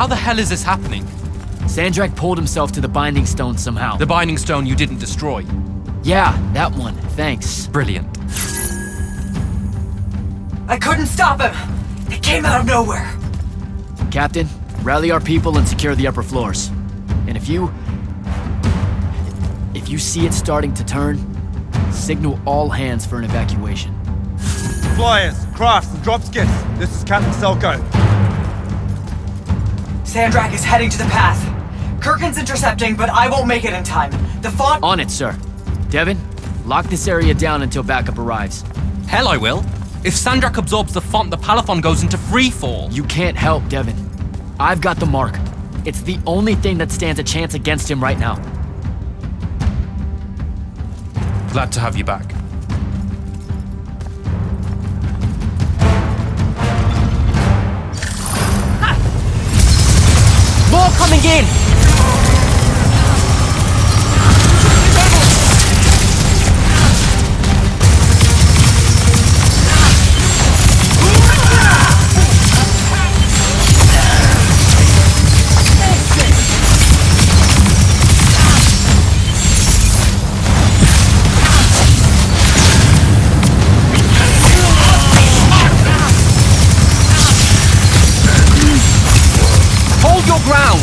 How the hell is this happening? Sandrak pulled himself to the Binding Stone somehow. The Binding Stone you didn't destroy. Yeah, that one. Thanks. Brilliant. I couldn't stop him! He came out of nowhere! Captain, rally our people and secure the upper floors. And if you see it starting to turn, signal all hands for an evacuation. Flyers, crafts, and drop skids. This is Captain Selko. Sandrak is heading to the path. Kirkin's intercepting, but I won't make it in time. The font— On it, sir. Devin, lock this area down until backup arrives. Hell I will. If Sandrak absorbs the font, the Palathon goes into freefall. You can't help, Devin. I've got the mark. It's the only thing that stands a chance against him right now. Glad to have you back. More coming in! Hold your ground!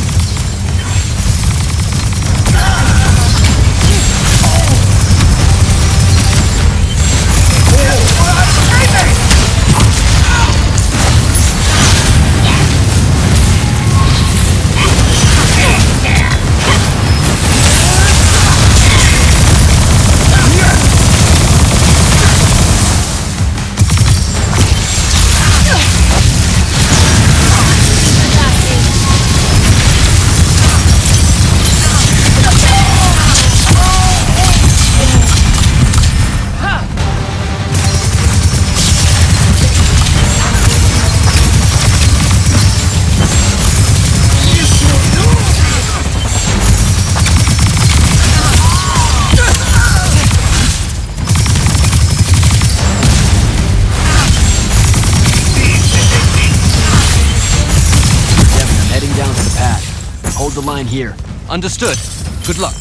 Hold the line here. Understood. Good luck.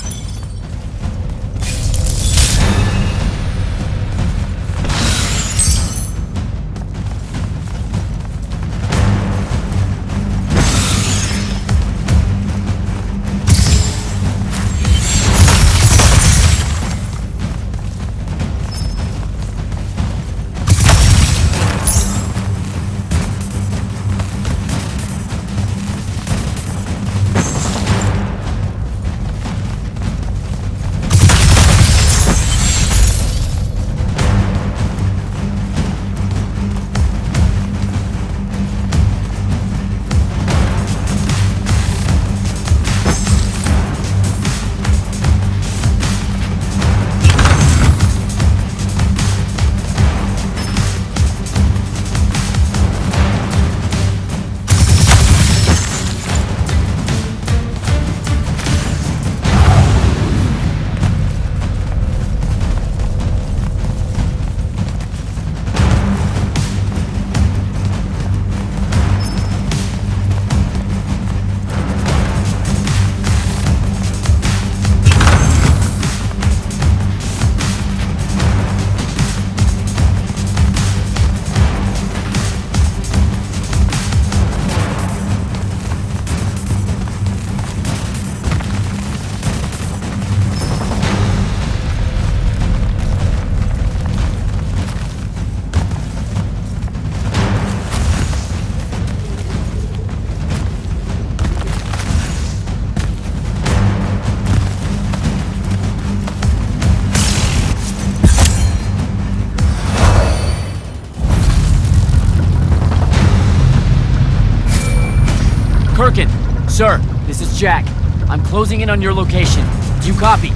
Kirkin, sir, this is Jack. I'm closing in on your location. Do you copy?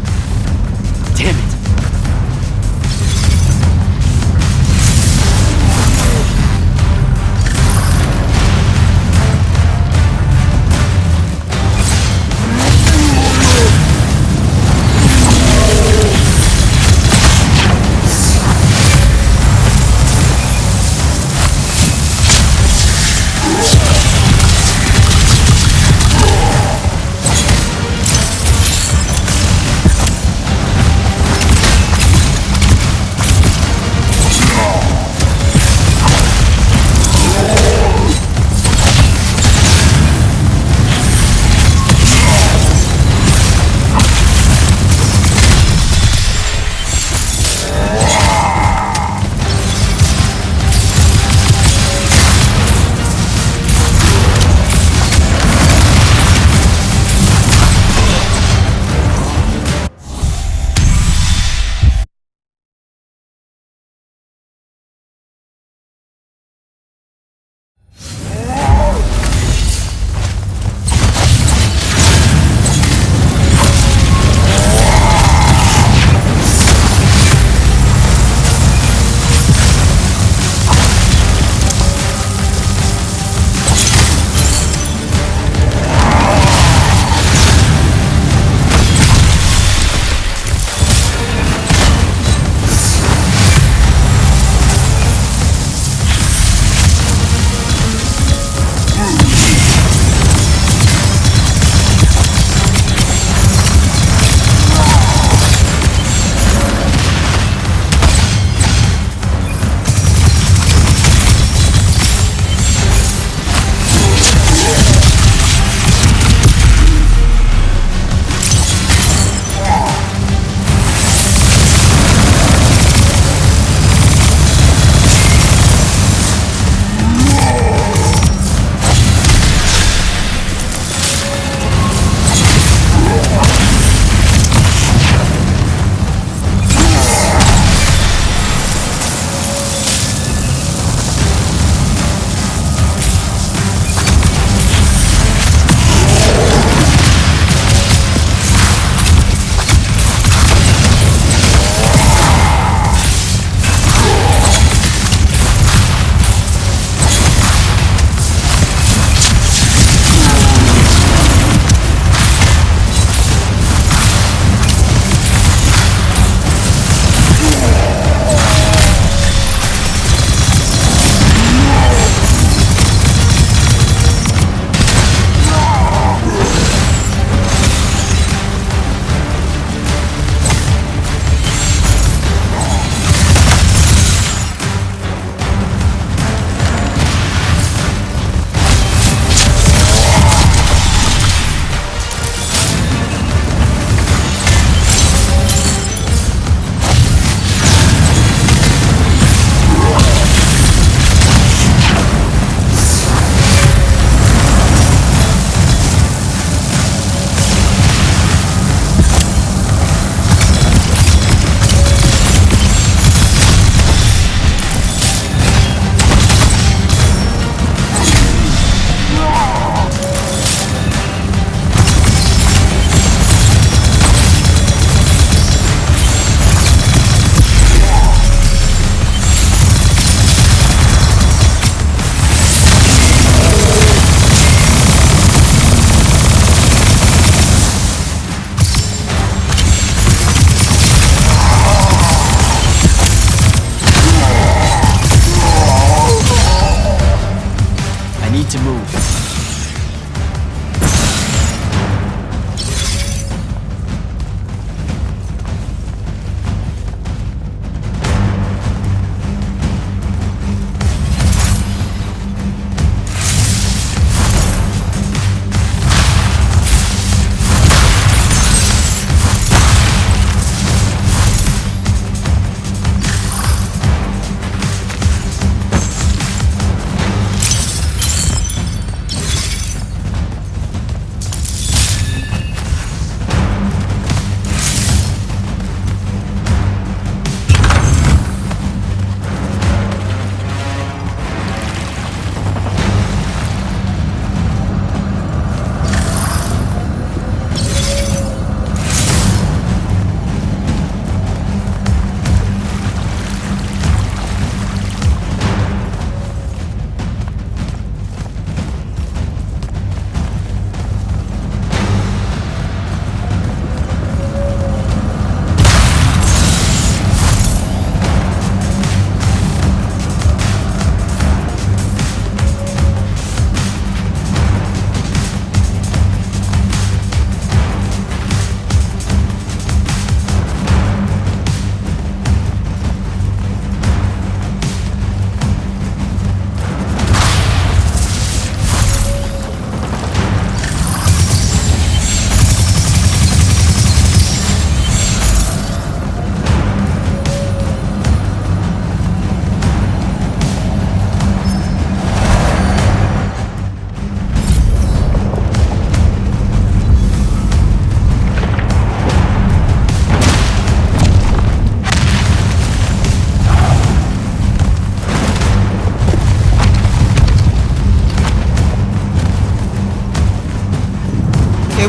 Damn it.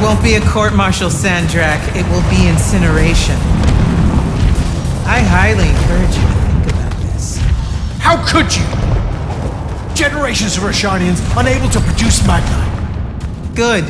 won't be a court-martial, Sandrak. It will be incineration. I highly encourage you to think about this. How could you? Generations of Roshanians unable to produce Magnite. Good.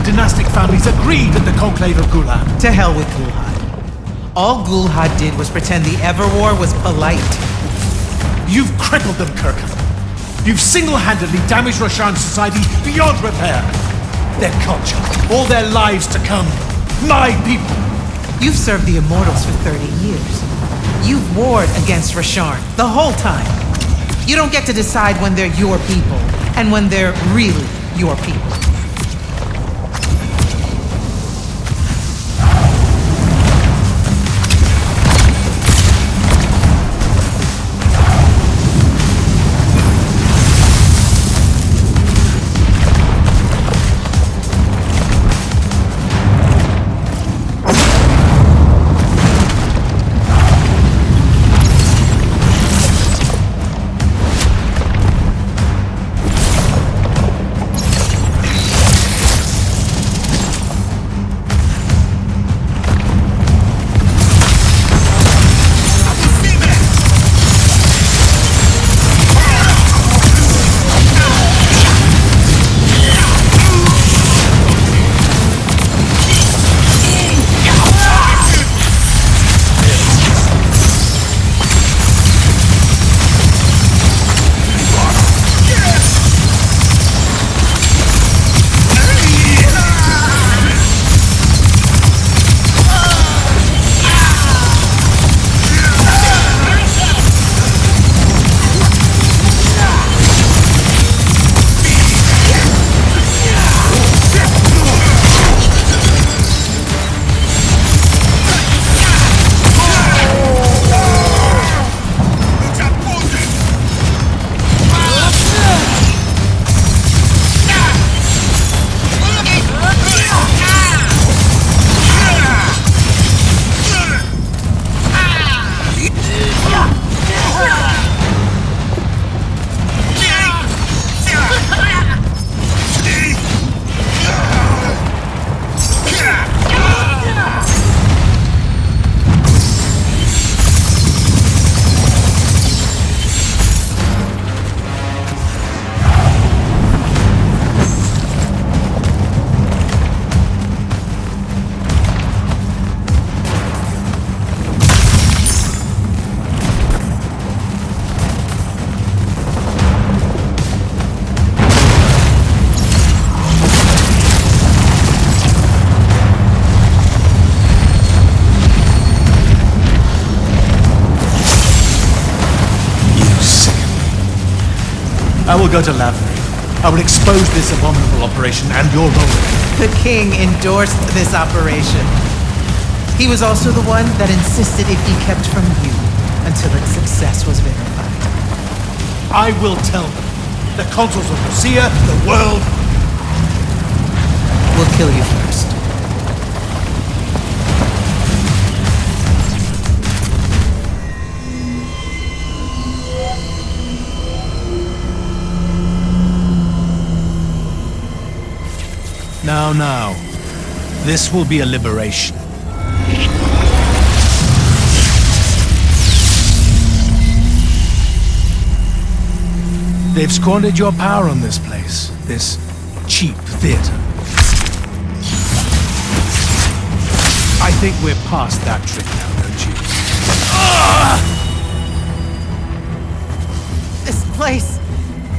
Dynastic families agreed at the Conclave of Gul'ad. To hell with Gul'ad. All Gul'ad did was pretend the Everwar was polite. You've crippled them, Kirkham. You've single-handedly damaged Roshan society beyond repair. Their culture, all their lives to come. My people. You've served the Immortals for 30 years. You've warred against Rasharn the whole time. You don't get to decide when they're your people and when they're really your people. I will go to Laverick. I will expose this abominable operation and your role. The king endorsed this operation. He was also the one that insisted it be kept from you until its success was verified. I will tell them. The consuls of Lucia, the world. We'll kill you first. Now. This will be a liberation. They've squandered your power on this place, this cheap theater. I think we're past that trick now, don't you? This place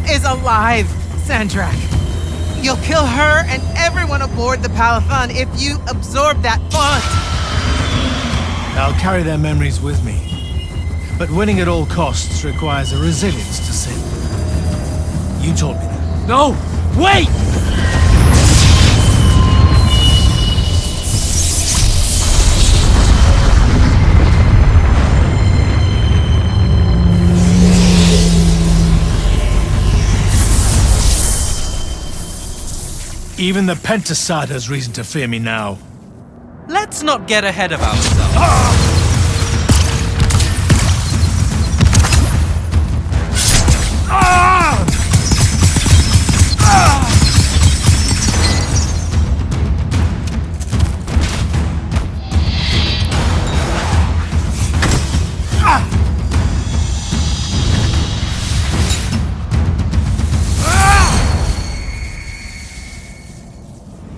is alive, Sandrak. You'll kill her and everyone aboard the Palathon if you absorb that font. I'll carry their memories with me. But winning at all costs requires a resilience to sin. You told me that. No! Wait! Even the Pentasad has reason to fear me now. Let's not get ahead of ourselves.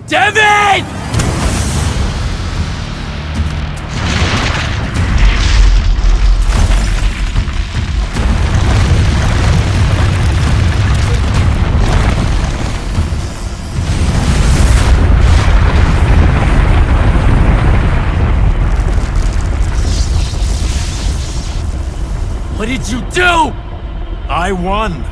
Devin! What did you do? I won.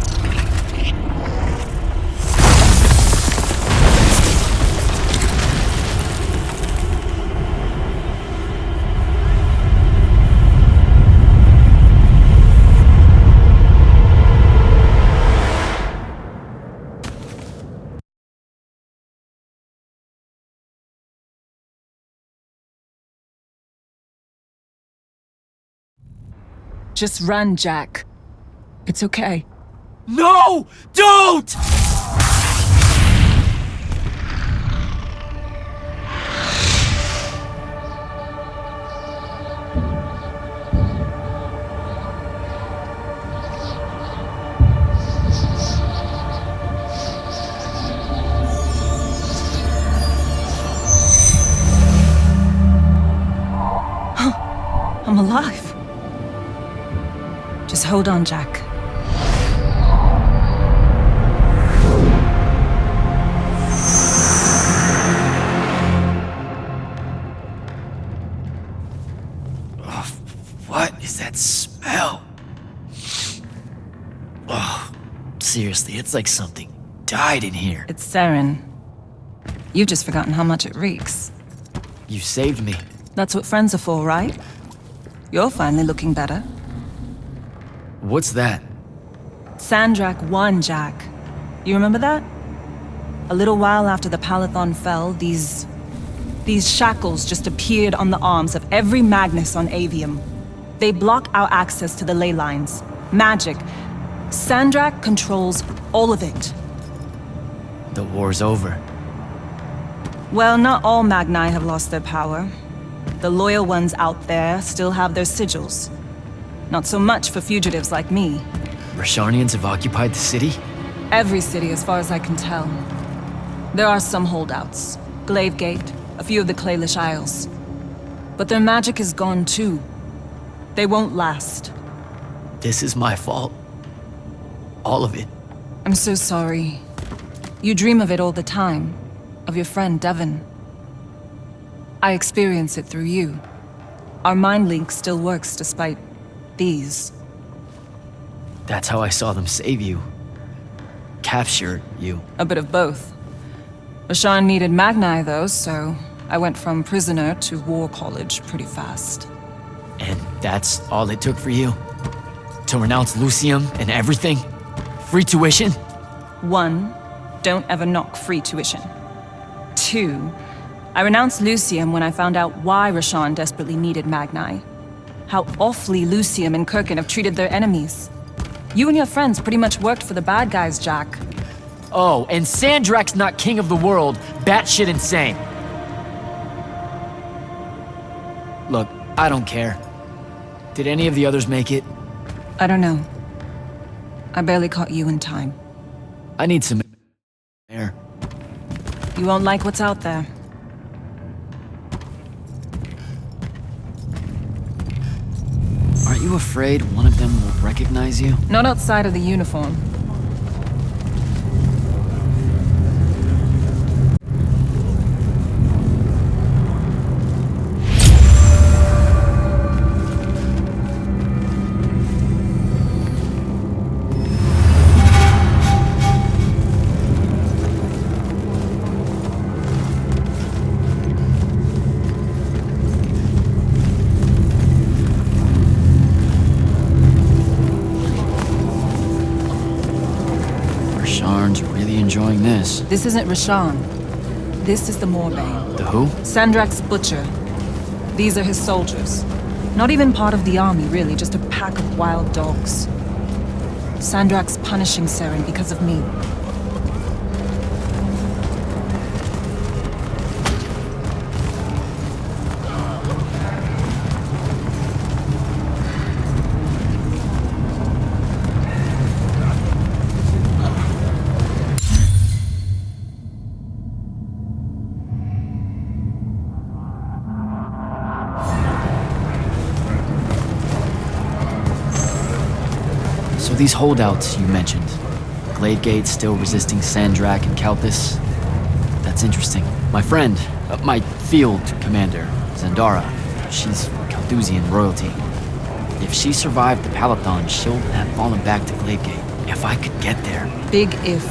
Just run, Jack. It's okay. No! Don't! I'm alive. Just hold on, Jack. What is that smell? Oh, seriously, it's like something died in here. It's sarin. You've just forgotten how much it reeks. You saved me. That's what friends are for, right? You're finally looking better. What's that? Sandrak won, Jack. You remember that? A little while after the Palathon fell, these shackles just appeared on the arms of every Magnus on Aveum. They block our access to the ley lines. Magic. Sandrak controls all of it. The war's over. Well, not all Magni have lost their power. The loyal ones out there still have their sigils. Not so much for fugitives like me. Rasharnians have occupied the city? Every city, as far as I can tell. There are some holdouts. Glavegate, a few of the Claylish Isles. But their magic is gone too. They won't last. This is my fault. All of it. I'm so sorry. You dream of it all the time. Of your friend, Devin. I experience it through you. Our mind link still works despite these. That's how I saw them save you. Capture you. A bit of both. Rasharn needed Magni, though, so I went from prisoner to war college pretty fast. And that's all it took for you? To renounce Lucium and everything? Free tuition? 1, don't ever knock free tuition. 2, I renounced Lucium when I found out why Rasharn desperately needed Magni. How awfully Lucium and Kirkin have treated their enemies. You and your friends pretty much worked for the bad guys, Jack. Oh, and Sandrak's not king of the world. Batshit insane. Look, I don't care. Did any of the others make it? I don't know. I barely caught you in time. I need some air. You won't like what's out there. Aren't you afraid one of them will recognize you? Not outside of the uniform. enjoying this. This isn't Rashawn. This is the Moorbane. The who? Sandrak's butcher. These are his soldiers. Not even part of the army, really, just a pack of wild dogs. Sandrak's punishing Saren because of me. So these holdouts you mentioned, Gladegate still resisting Sandrak and Kalthus? That's interesting. My friend, my field commander, Zandara, she's Kalthusian royalty. If she survived the Palathon, she'll have fallen back to Gladegate. If I could get there. Big if.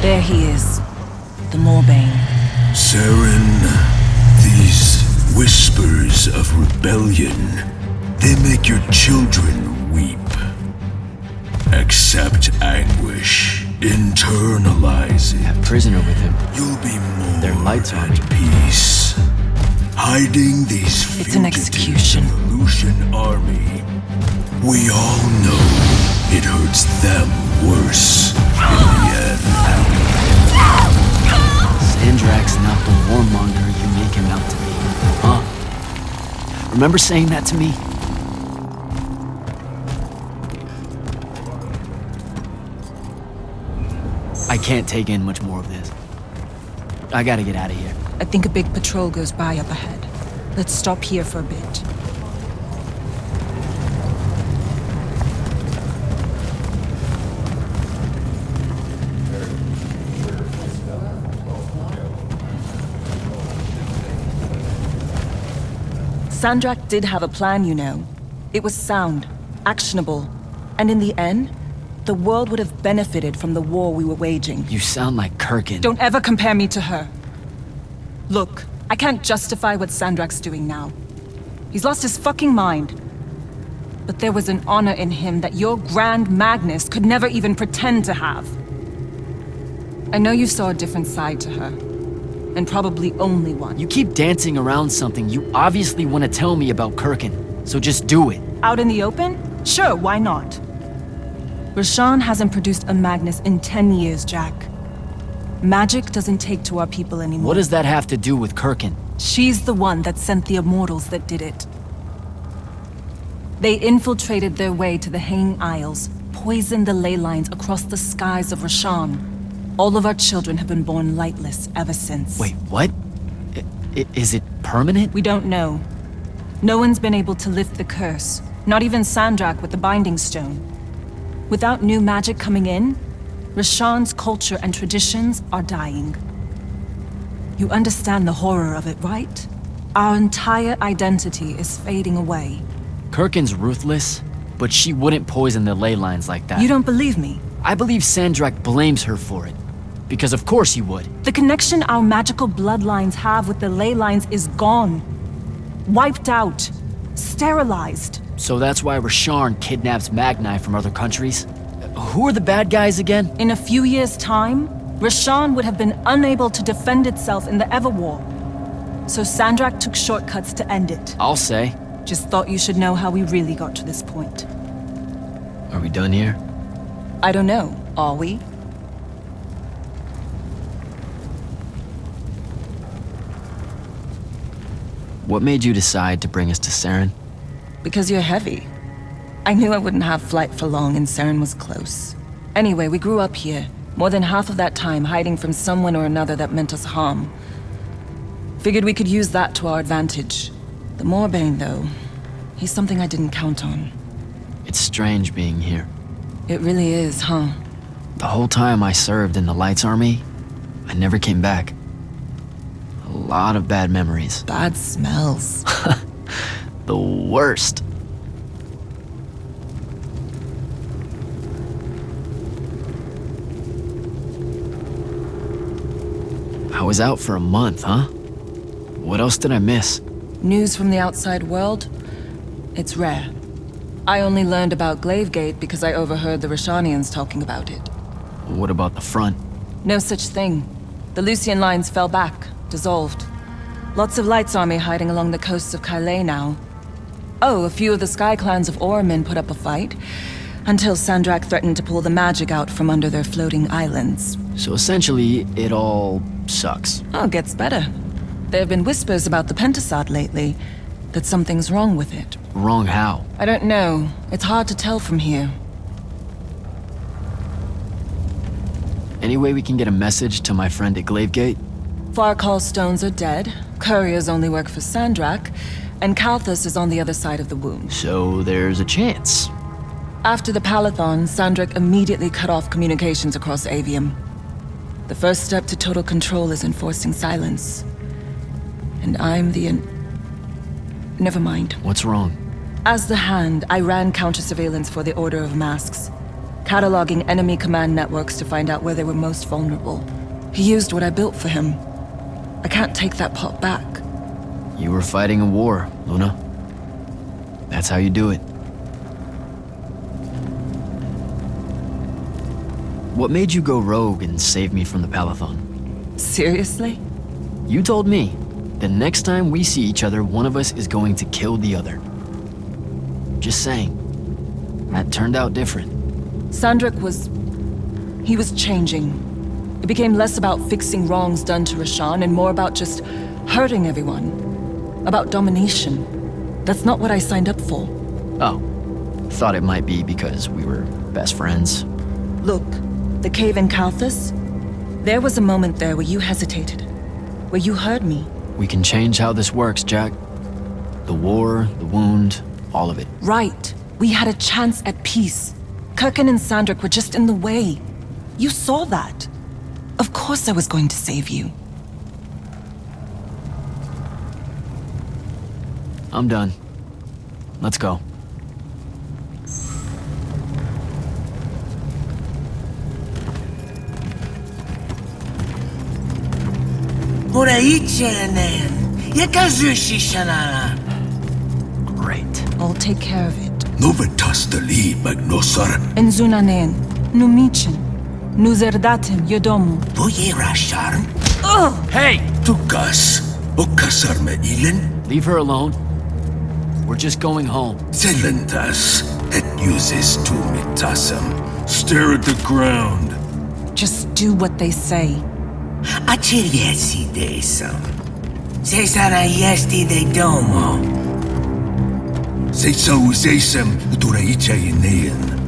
There he is, the Moorbane. Saren, these whispers of rebellion, they make your children weep. Accept anguish, internalize it. That prisoner with him. You'll be more Their lights on. at peace. Hiding these It's an execution. Evolution army. We all know it hurts them worse in the end. Sandrak's not the warmonger you make him out to be, huh? Remember saying that to me? I can't take in much more of this. I gotta get out of here. I think a big patrol goes by up ahead. Let's stop here for a bit. Sandrak did have a plan, you know. It was sound, actionable, and in the end, the world would have benefited from the war we were waging. You sound like Kirkin. Don't ever compare me to her. Look, I can't justify what Sandrak's doing now. He's lost his fucking mind. But there was an honor in him that your Grand Magnus could never even pretend to have. I know you saw a different side to her. And probably only one. You keep dancing around something you obviously want to tell me about Kirkin, so just do it. Out in the open? Sure, why not? Rashawn hasn't produced a Magnus in 10 years, Jack. Magic doesn't take to our people anymore. What does that have to do with Kirkin? She's the one that sent the Immortals that did it. They infiltrated their way to the Hanging Isles, poisoned the ley lines across the skies of Rashawn. All of our children have been born lightless ever since. Wait, what? Is it permanent? We don't know. No one's been able to lift the curse, not even Sandrak with the Binding Stone. Without new magic coming in, Rashawn's culture and traditions are dying. You understand the horror of it, right? Our entire identity is fading away. Kirkin's ruthless, but she wouldn't poison the ley lines like that. You don't believe me? I believe Sandrak blames her for it. Because of course he would. The connection our magical bloodlines have with the ley lines is gone. Wiped out. Sterilized. So that's why Rasharn kidnaps Magni from other countries? Who are the bad guys again? In a few years' time, Rashawn would have been unable to defend itself in the Everwar. So Sandrak took shortcuts to end it. I'll say. Just thought you should know how we really got to this point. Are we done here? I don't know. Are we? What made you decide to bring us to Saren? Because you're heavy. I knew I wouldn't have flight for long and Saren was close. Anyway, we grew up here. More than half of that time hiding from someone or another that meant us harm. Figured we could use that to our advantage. The Moorbane, though, he's something I didn't count on. It's strange being here. It really is, huh? The whole time I served in the Lights Army, I never came back. A lot of bad memories. Bad smells. The worst. I was out for a month, huh? What else did I miss? News from the outside world? It's rare. I only learned about Glavegate because I overheard the Roshanians talking about it. What about the front? No such thing. The Lucian lines fell back, dissolved. Lots of Lights Army hiding along the coasts of Calais now. Oh, a few of the Sky Clans of Ormin put up a fight, until Sandrak threatened to pull the magic out from under their floating islands. So essentially, it all sucks. Oh, it gets better. There have been whispers about the Pentasod lately, that something's wrong with it. Wrong how? I don't know. It's hard to tell from here. Any way we can get a message to my friend at Glavegate? Farkal's stones are dead, couriers only work for Sandrak, and Kalthus is on the other side of the wound. So there's a chance. After the Palathon, Sandrak immediately cut off communications across Aveum. The first step to total control is enforcing silence. And I'm the Never mind. What's wrong? As the Hand, I ran counter-surveillance for the Order of Masks, cataloging enemy command networks to find out where they were most vulnerable. He used what I built for him. I can't take that pot back. You were fighting a war, Luna. That's how you do it. What made you go rogue and save me from the Palathon? Seriously? You told me, the next time we see each other, one of us is going to kill the other. Just saying. That turned out different. Sandrak he was changing. It became less about fixing wrongs done to Roshan and more about just hurting everyone. About domination. That's not what I signed up for. Oh. Thought it might be because we were best friends. Look, the cave in Kalthus? There was a moment there where you hesitated. Where you heard me. We can change how this works, Jack. The war, the wound, all of it. Right. We had a chance at peace. Kirkin and Sandrak were just in the way. You saw that. Of course I was going to save you. I'm done. Let's go. Great. I'll take care of it. Novetastali magnosar. Enzunanen, numichin, nuzerdatim yodomu. Boyerasharn. Hey! Tukas. Okasarme ilin. Leave her alone. We're just going home. Zelentas. Et uses tu mitasam. Stare at the ground. Just do what they say. Achiriesi desam. Cesara yesti de domo. Se so zesem duraicha inean.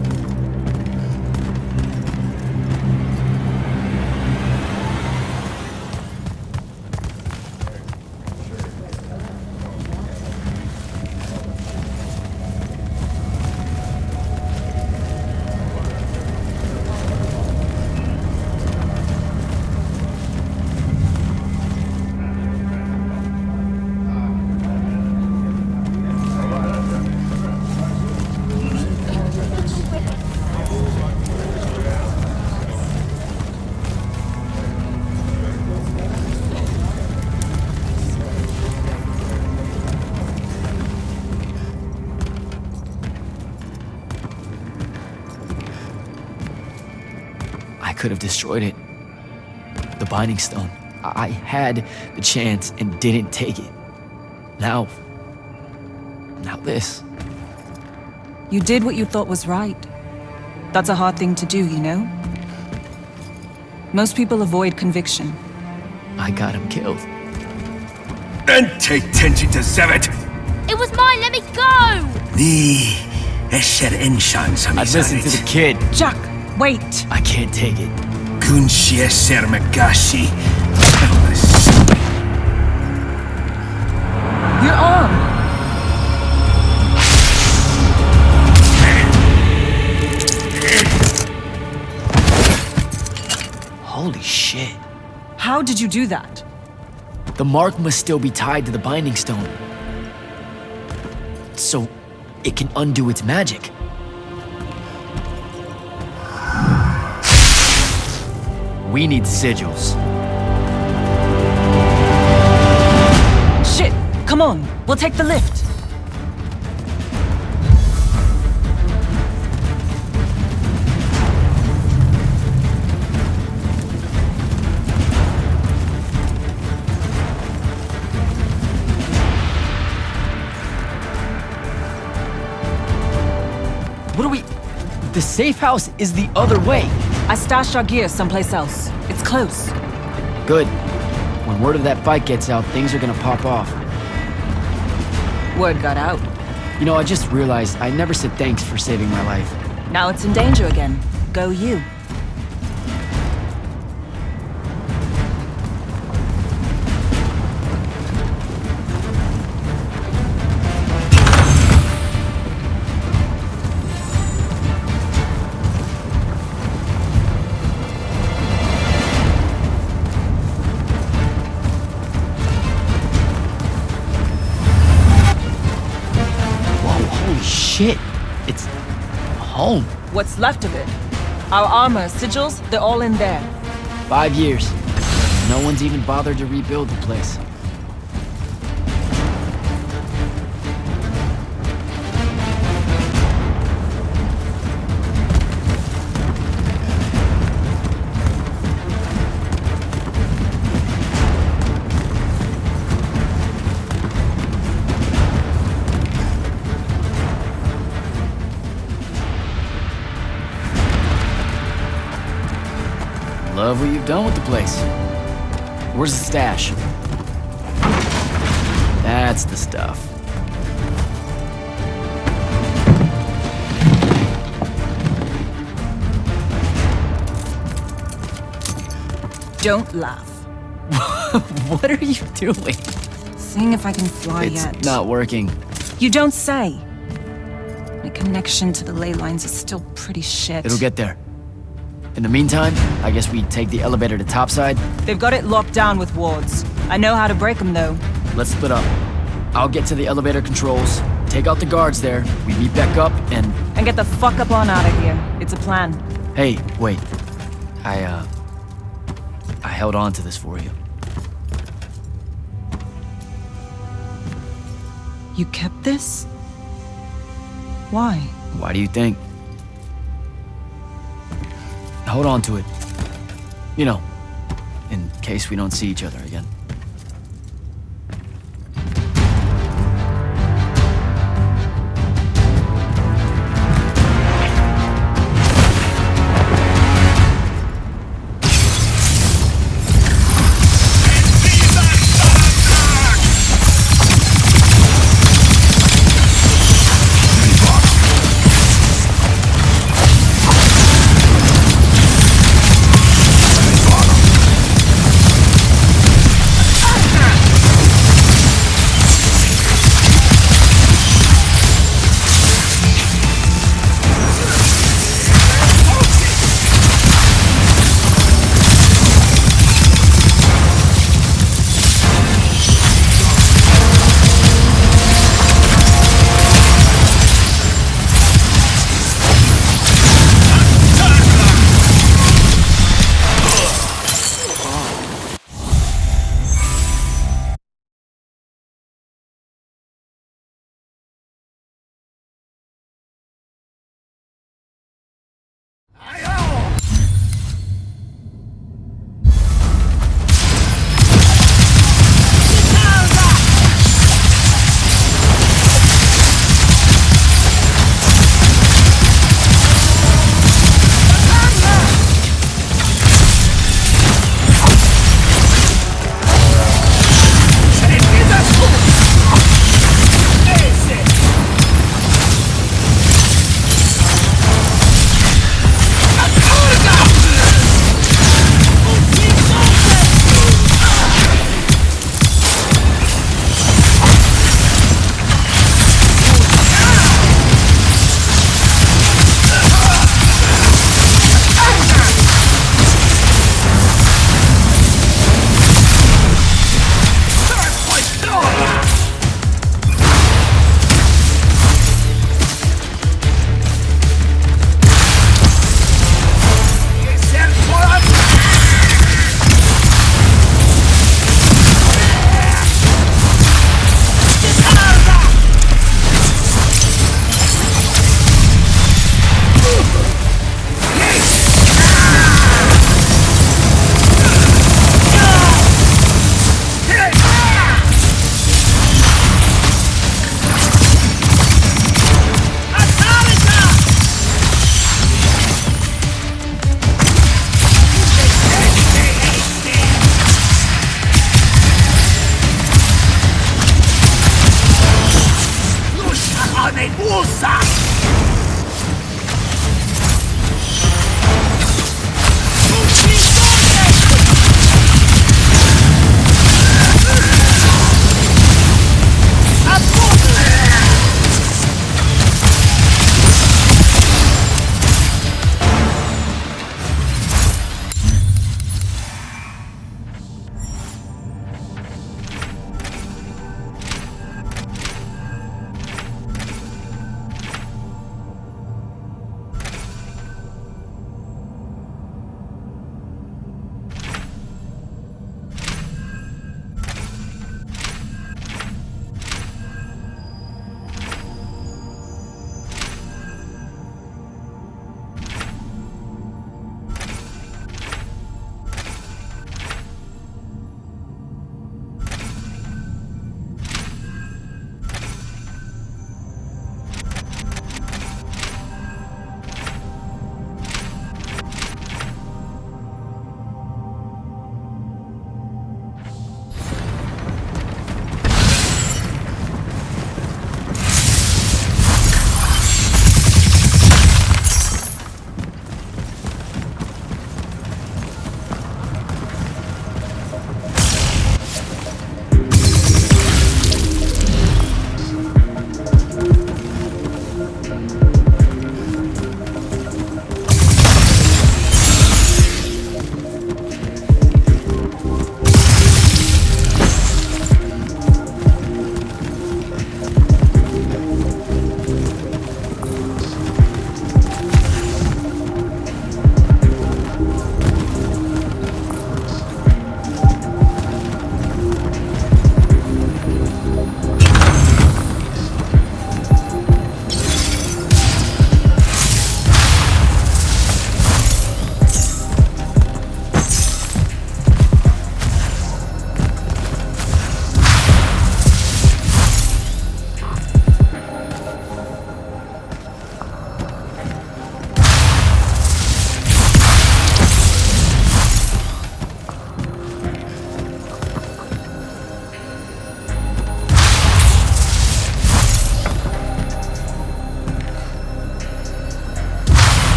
I could have destroyed it. The Binding Stone. I had the chance and didn't take it. Now this. You did what you thought was right. That's a hard thing to do, you know? Most people avoid conviction. I got him killed. And take tension to Zevet. It was mine, let me go! Ni esher inshan I'd listen to the kid. Jack, wait! I can't take it. Kunshi esher magashi. Your arm! How did you do that? The mark must still be tied to the binding stone. So it can undo its magic. We need sigils. Shit! Come on, we'll take the lift. What are we... The safe house is the other way. I stashed our gear someplace else. It's close. Good. When word of that fight gets out, things are gonna pop off. Word got out. You know, I just realized I never said thanks for saving my life. Now it's in danger again. Go you. Shit, it's home. What's left of it? Our armor, sigils, they're all in there. 5 years. No one's even bothered to rebuild the place. Love what you've done with the place. Where's the stash? That's the stuff. Don't laugh. What are you doing? Seeing if I can fly yet. It's not working. You don't say. My connection to the ley lines is still pretty shit. It'll get there. In the meantime, I guess we take the elevator to topside. They've got it locked down with wards. I know how to break them, though. Let's split up. I'll get to the elevator controls, take out the guards there, we meet back up, and get the fuck up on out of here. It's a plan. Hey, wait. I held on to this for you. You kept this? Why? Why do you think? Hold on to it. You know, in case we don't see each other again. nebusa!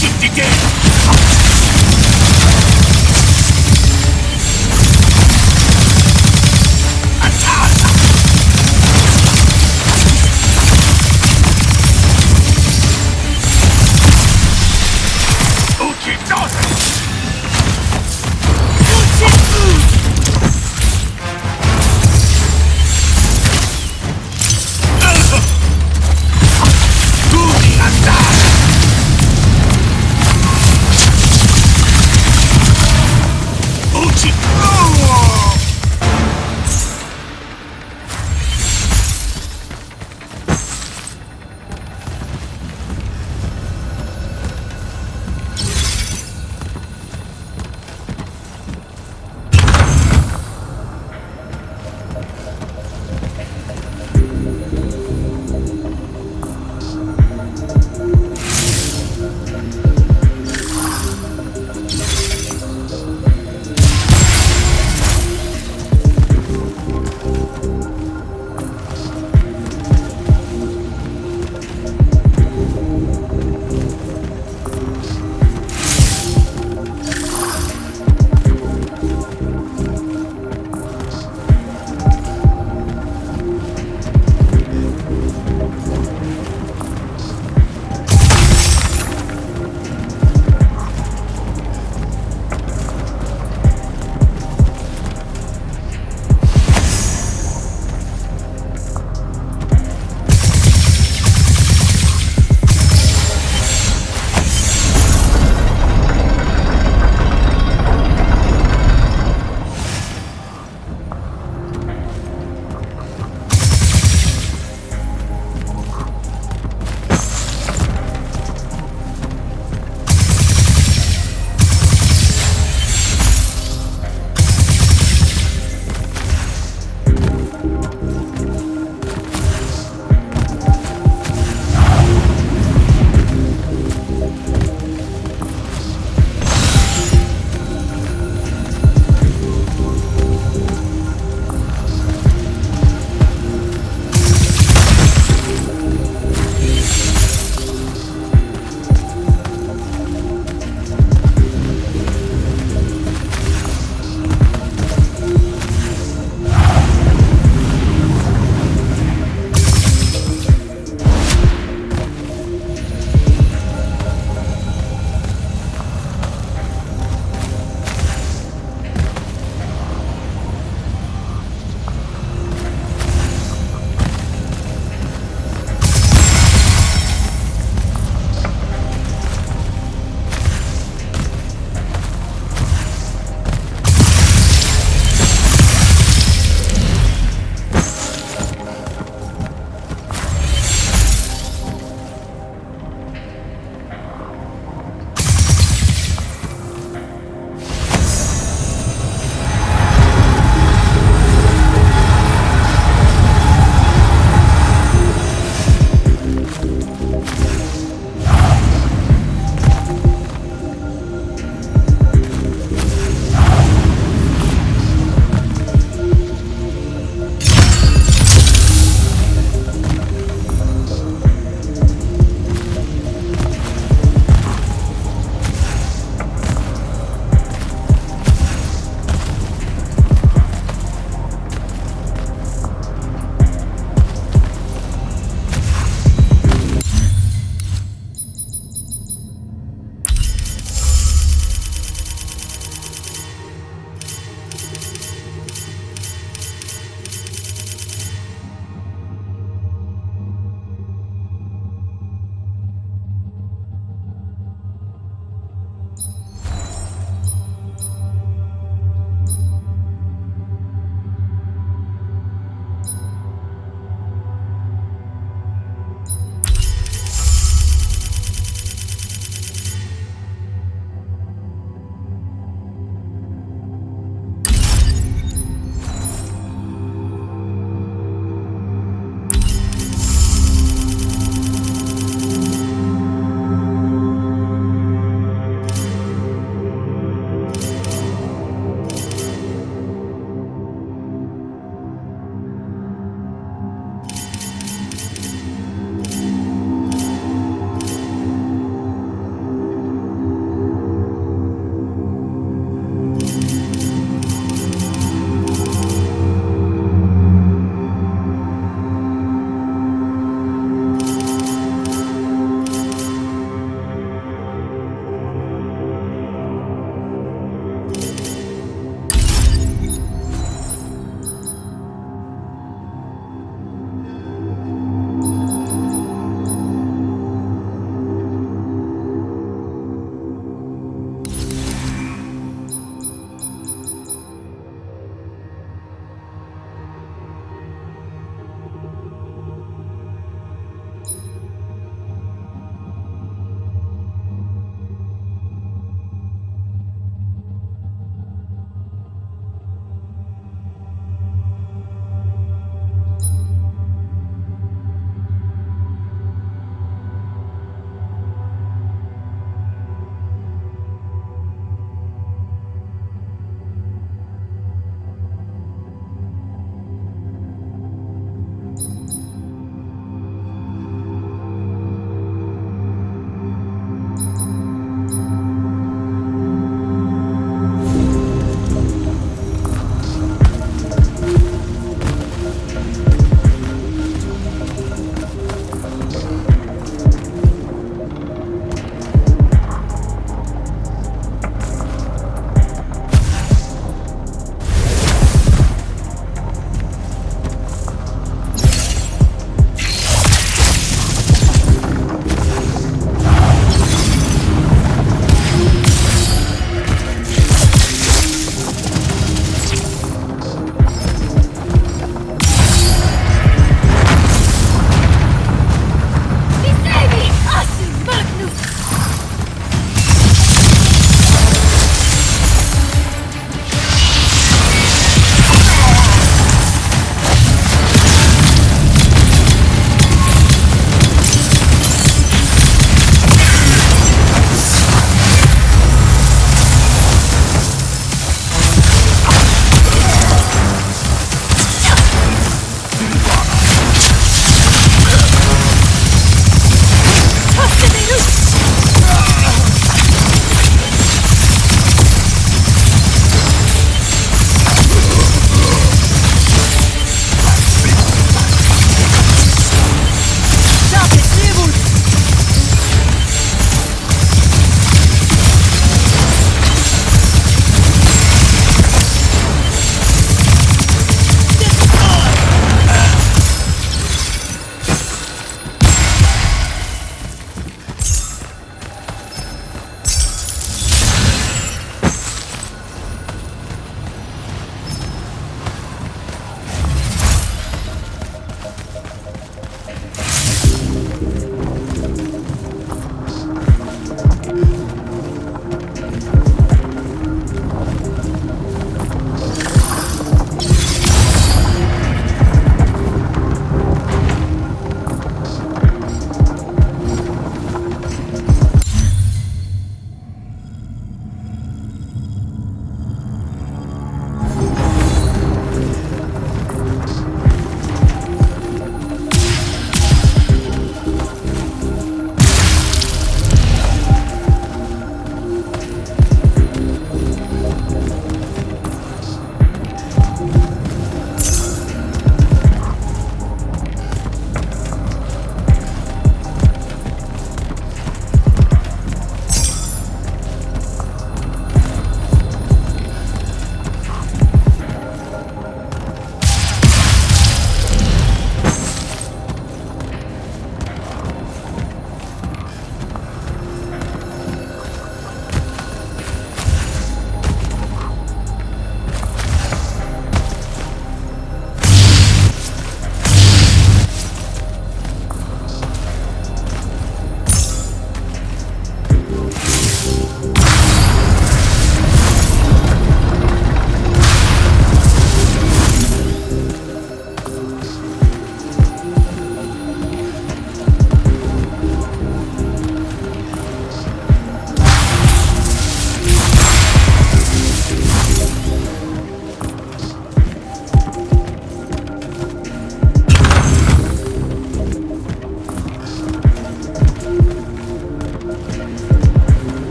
Uccidotelo!